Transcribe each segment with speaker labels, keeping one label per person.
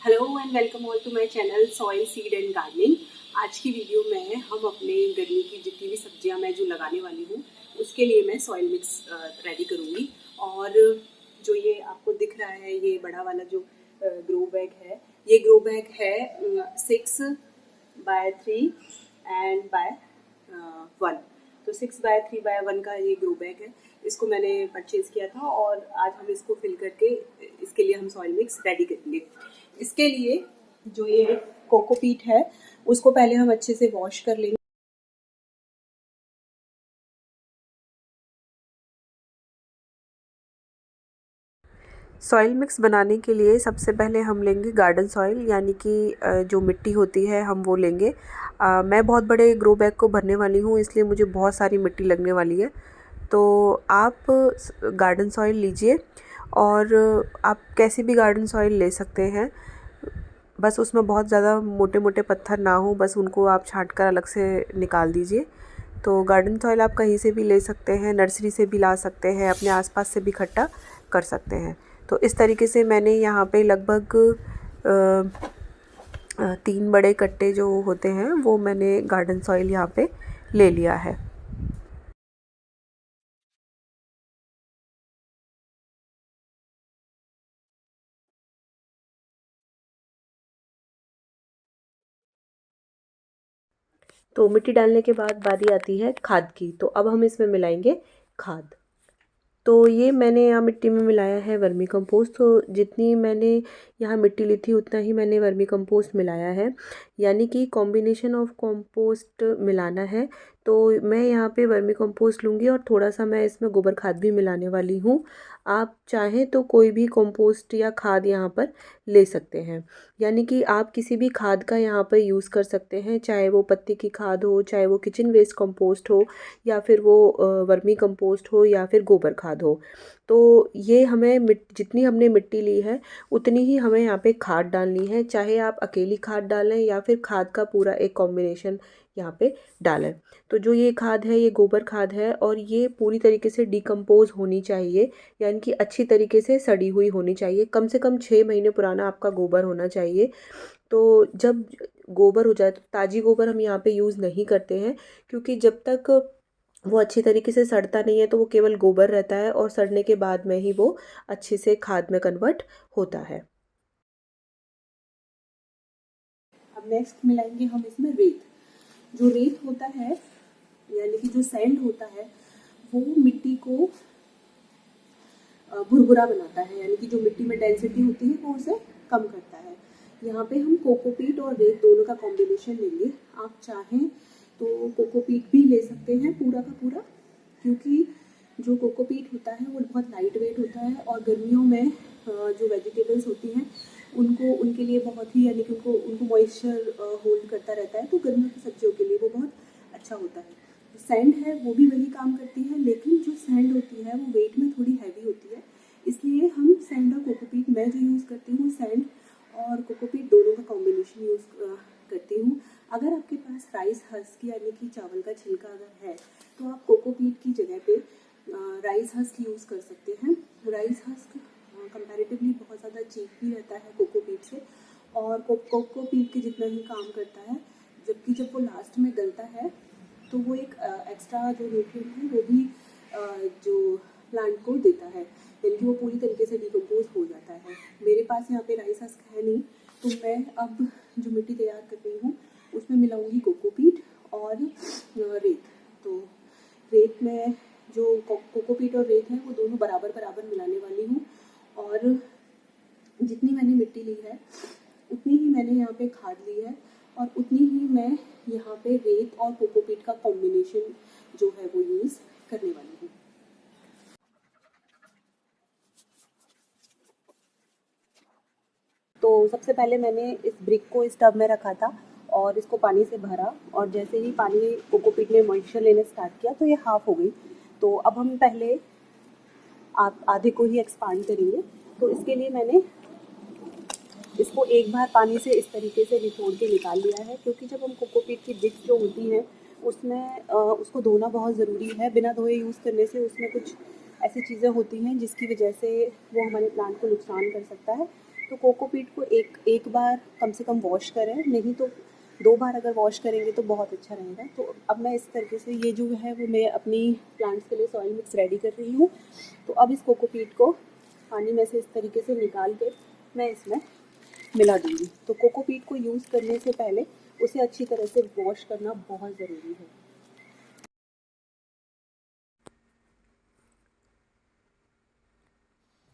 Speaker 1: Hello and welcome all to my channel soil seed and gardening. आज की video में हम अपने गर्मी की जितनी भी सब्जियां मैं जो लगाने वाली हूँ उसके लिए मैं सॉइल मिक्स रेडी करूँगी। और जो ये आपको दिख रहा है ये बड़ा वाला जो ग्रो बैग है, ये ग्रो बैग है 6x3 एंड बाय 1। तो 6x3 का ये ग्रो बैग है, इसको मैंने परचेज़ किया था और आज हम इसको फिल करके इसके लिए हम सॉइल मिक्स रेडी करेंगे। इसके लिए जो ये कोकोपीट है उसको पहले हम अच्छे से वॉश कर लेंगे। सॉइल मिक्स बनाने के लिए सबसे पहले हम लेंगे गार्डन सॉइल, यानी कि जो मिट्टी होती है हम वो लेंगे। मैं बहुत बड़े ग्रो बैग को भरने वाली हूँ, इसलिए मुझे बहुत सारी मिट्टी लगने वाली है। तो आप गार्डन सॉइल लीजिए और आप कैसी भी गार्डन सॉइल ले सकते हैं, बस उसमें बहुत ज़्यादा मोटे मोटे पत्थर ना हो, बस उनको आप छांट कर अलग से निकाल दीजिए। तो गार्डन सॉइल आप कहीं से भी ले सकते हैं, नर्सरी से भी ला सकते हैं, अपने आसपास से भी इकट्ठा कर सकते हैं। तो इस तरीके से मैंने यहाँ पे लगभग 3 बड़े कट्टे जो होते हैं वो मैंने गार्डन सॉइल यहाँ पे ले लिया है। तो मिट्टी डालने के बाद बारी आती है खाद की। तो अब हम इसमें मिलाएंगे खाद। तो ये मैंने यहाँ मिट्टी में मिलाया है वर्मी कंपोस्ट। तो जितनी मैंने यहाँ मिट्टी ली थी उतना ही मैंने वर्मी कंपोस्ट मिलाया है, यानी कि कॉम्बिनेशन ऑफ कंपोस्ट मिलाना है। तो मैं यहाँ पे वर्मी कंपोस्ट लूँगी और थोड़ा सा मैं इसमें गोबर खाद भी मिलाने वाली हूँ। आप चाहें तो कोई भी कंपोस्ट या खाद यहाँ पर ले सकते हैं, यानी कि आप किसी भी खाद का यहाँ पर यूज़ कर सकते हैं, चाहे वो पत्ती की खाद हो, चाहे वो किचन वेस्ट कंपोस्ट हो, या फिर वो वर्मी कंपोस्ट हो, या फिर गोबर खाद हो। तो ये हमें जितनी हमने मिट्टी ली है उतनी ही हमें यहाँ पे खाद डालनी है, चाहे आप अकेली खाद डालें या फिर खाद का पूरा एक कॉम्बिनेशन यहाँ पे डालें। तो जो ये खाद है ये गोबर खाद है और ये पूरी तरीके से डिकम्पोज होनी चाहिए, यानी कि अच्छी तरीके से सड़ी हुई होनी चाहिए। कम से कम 6 महीने पुराना आपका गोबर होना चाहिए। तो जब गोबर हो जाए, तो ताज़ी गोबर हम यहाँ पे यूज़ नहीं करते हैं, क्योंकि जब तक वो अच्छी तरीके से सड़ता नहीं है तो वो केवल गोबर रहता है और सड़ने के बाद में ही वो अच्छे से खाद में कन्वर्ट होता है। अब नेक्स्ट मिलाएंगे हम इसमें रेत। जो रेत होता है, यानी कि जो सैंड होता है, वो मिट्टी को भुरभुरा बनाता है, यानी कि जो मिट्टी में डेंसिटी होती है वो उसे कम करता है। यहाँ पे हम कोकोपीट और रेत दोनों का कॉम्बिनेशन लेंगे। आप चाहें तो कोकोपीट भी ले सकते हैं पूरा का पूरा, क्योंकि जो कोकोपीट होता है वो बहुत लाइट वेट होता है और गर्मियों में जो वेजिटेबल्स होती हैं उनको उनके लिए बहुत ही, यानी कि उनको उनको मॉइस्चर होल्ड करता रहता है, तो गर्मियों की सब्जियों के लिए वो बहुत अच्छा होता है। जो सैंड है वो भी वही काम करती है, लेकिन जो सैंड होती है वो वेट में थोड़ी हैवी होती है, इसलिए हम सैंड और कोकोपीट, मैं जो यूज़ करती हूँ सैंड और कोकोपीट दोनों का कॉम्बिनेशन यूज़ करती हूँ। अगर आपके पास राइस हस्क यानी कि चावल का छिलका अगर है तो आप कोकोपीट की जगह पे राइस हस्क यूज़ कर सकते हैं। राइस हस्क कंपैरेटिवली बहुत ज़्यादा चीप भी रहता है कोकोपीट से, और कोकोपीट के जितना ही काम करता है, जबकि जब वो लास्ट में गलता है तो वो एक एक्स्ट्रा जो न्यूट्रिएंट है वो भी जो प्लांट को देता है, यानी कि वो पूरी तरीके से डिकम्पोज हो जाता है। मेरे पास यहाँ पे राइस हस्क है नहीं, तो मैं अब जो मिट्टी तैयार कर रही हूँ उसमें मिलाऊंगी कोकोपीट और रेत। तो रेत में जो कोकोपीट और रेत है वो दोनों बराबर बराबर मिलाने वाली हूँ, और जितनी मैंने मिट्टी ली है उतनी ही मैंने यहाँ पे खाद ली है, और उतनी ही मैं यहाँ पे रेत और कोकोपीट का कॉम्बिनेशन जो है वो यूज़ करने वाली हूँ। तो सबसे पहले मैंने इस ब्रिक को इस टब में रखा था और इसको पानी से भरा, और जैसे ही पानी कोकोपीट ने मॉइस्चर लेने स्टार्ट किया तो ये हाफ हो गई। तो अब हम पहले आप आधे को ही एक्सपांड करेंगे। तो इसके लिए मैंने इसको एक बार पानी से इस तरीके से निचोड़ के निकाल लिया है, क्योंकि जब हम कोकोपीट की ब्रिक्स जो होती हैं उसमें उसको धोना बहुत ज़रूरी है। बिना धोए यूज़ करने से उसमें कुछ ऐसी चीज़ें होती हैं जिसकी वजह से वो हमारे प्लांट को नुकसान कर सकता है। तो कोकोपीट को एक बार कम से कम वॉश करें, नहीं तो 2 बार अगर वॉश करेंगे तो बहुत अच्छा रहेगा। तो अब मैं इस तरीके से ये जो है वो मैं अपनी प्लांट्स के लिए सॉइल मिक्स रेडी कर रही हूँ। तो अब इस कोकोपीट को पानी में से इस तरीके से निकाल के मैं इसमें मिला दूँगी। तो कोकोपीट को यूज़ करने से पहले उसे अच्छी तरह से वॉश करना बहुत ज़रूरी है।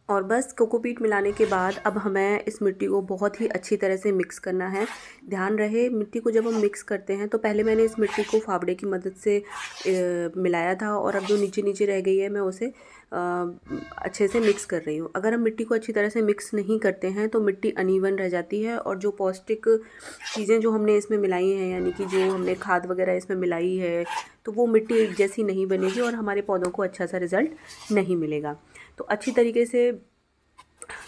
Speaker 1: और बस कोकोपीट मिलाने के बाद अब हमें इस मिट्टी को बहुत ही अच्छी तरह से मिक्स करना है। ध्यान रहे मिट्टी को जब हम मिक्स करते हैं तो पहले मैंने इस मिट्टी को फावड़े की मदद से मिलाया था, और अब जो नीचे नीचे रह गई है मैं उसे अच्छे से मिक्स कर रही हूँ। अगर हम मिट्टी को अच्छी तरह से मिक्स नहीं करते हैं तो मिट्टी अनइवन रह जाती है, और जो पौष्टिक चीज़ें जो हमने इसमें मिलाई हैं, यानी कि जो हमने खाद वगैरह इसमें मिलाई है, तो वो मिट्टी एक जैसी नहीं बनेगी और हमारे पौधों को अच्छा सा रिज़ल्ट नहीं मिलेगा। तो अच्छी तरीके से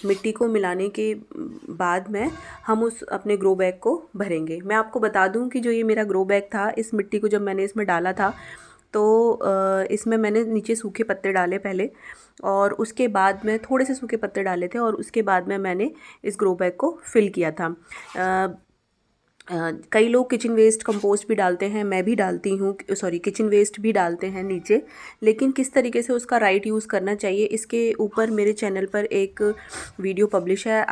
Speaker 1: मिट्टी को मिलाने के बाद में हम उस अपने ग्रो बैग को भरेंगे। मैं आपको बता दूं कि जो ये मेरा ग्रो बैग था, इस मिट्टी को जब मैंने इसमें डाला था तो इसमें मैंने नीचे सूखे पत्ते डाले पहले, और उसके बाद में थोड़े से सूखे पत्ते डाले थे, और उसके बाद में मैंने इस ग्रो बैग को फिल किया था। कई लोग किचन वेस्ट कंपोस्ट भी डालते हैं, मैं भी डालती हूँ, सॉरी किचन वेस्ट भी डालते हैं नीचे, लेकिन किस तरीके से उसका राइट यूज़ करना चाहिए इसके ऊपर मेरे चैनल पर एक वीडियो पब्लिश है।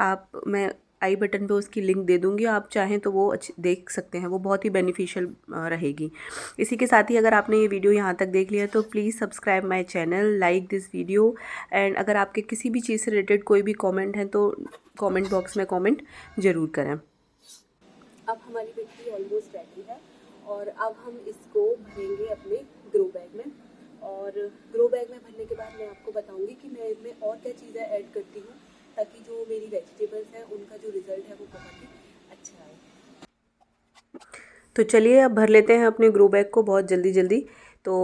Speaker 1: मैं आई बटन पे उसकी लिंक दे दूँगी, आप चाहें तो वो देख सकते हैं, वो बहुत ही बेनिफिशियल रहेगी। इसी के साथ ही अगर आपने ये वीडियो यहाँ तक देख लिया तो please subscribe my channel, like this video, and अगर आपके किसी भी चीज़ से रिलेटेड कोई भी कॉमेंट है तो कॉमेंट बॉक्स में कॉमेंट ज़रूर करें। अब हमारी मिट्टी ऑलमोस्ट रेडी है, और अब हम इसको भरेंगे अपने ग्रो बैग में। और ग्रो बैग में भरने के बाद मैं आपको बताऊंगी कि मैं इसमें और क्या चीज़ें ऐड करती हूँ, ताकि जो मेरी वेजिटेबल्स हैं उनका जो रिज़ल्ट है वो बहुत ही अच्छा आए। तो चलिए अब भर लेते हैं अपने ग्रो बैग को बहुत जल्दी जल्दी। तो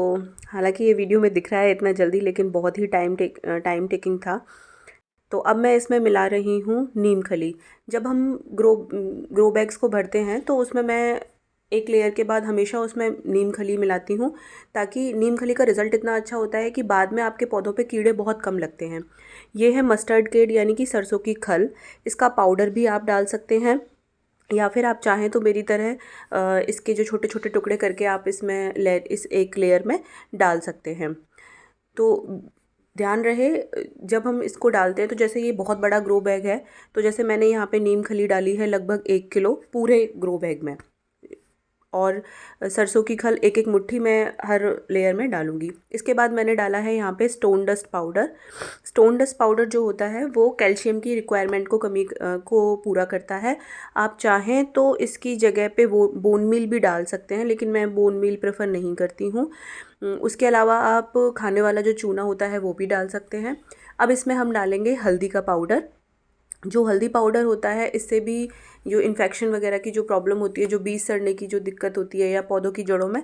Speaker 1: हालांकि ये वीडियो में दिख रहा है इतना जल्दी, लेकिन बहुत ही टाइम टेकिंग था। तो अब मैं इसमें मिला रही हूँ नीम खली। जब हम ग्रो बैग्स को भरते हैं तो उसमें मैं एक लेयर के बाद हमेशा उसमें नीम खली मिलाती हूँ, ताकि नीम खली का रिज़ल्ट इतना अच्छा होता है कि बाद में आपके पौधों पे कीड़े बहुत कम लगते हैं। ये है मस्टर्ड केड यानी कि सरसों की खल। इसका पाउडर भी आप डाल सकते हैं, या फिर आप चाहें तो मेरी तरह इसके जो छोटे छोटे टुकड़े करके आप इसमें इस एक लेयर में डाल सकते हैं। तो ध्यान रहे जब हम इसको डालते हैं, तो जैसे ये बहुत बड़ा ग्रो बैग है, तो जैसे मैंने यहाँ पे नीम खली डाली है लगभग 1 किलो पूरे ग्रो बैग में, और सरसों की खल एक एक मुट्ठी मैं हर लेयर में डालूंगी। इसके बाद मैंने डाला है यहाँ पे stone dust powder. Stone dust powder जो होता है वो कैल्शियम की रिक्वायरमेंट को पूरा करता है। आप चाहें तो इसकी जगह पे वो बोन मील भी डाल सकते हैं, लेकिन मैं बोन मील प्रेफर नहीं करती हूँ। उसके अलावा आप खाने वाला जो चूना होता है वो भी डाल सकते हैं। अब इसमें हम डालेंगे हल्दी का पाउडर। जो हल्दी पाउडर होता है इससे भी जो इन्फेक्शन वगैरह की जो प्रॉब्लम होती है, जो बीज सड़ने की जो दिक्कत होती है या पौधों की जड़ों में,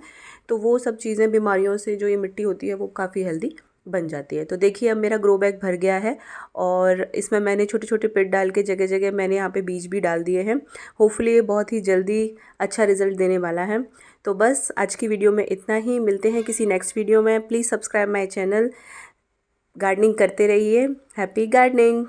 Speaker 1: तो वो सब चीज़ें बीमारियों से जो ये मिट्टी होती है वो काफ़ी हेल्दी बन जाती है। तो देखिए अब मेरा ग्रो बैग भर गया है, और इसमें मैंने छोटे छोटे पेड़ डाल के जगह जगह मैंने यहाँ पे बीज भी डाल दिए हैं। होपफुली ये बहुत ही जल्दी अच्छा रिजल्ट देने वाला है। तो बस आज की वीडियो में इतना ही, मिलते हैं किसी नेक्स्ट वीडियो में। Please subscribe my channel, gardening करते रहिए। Happy gardening.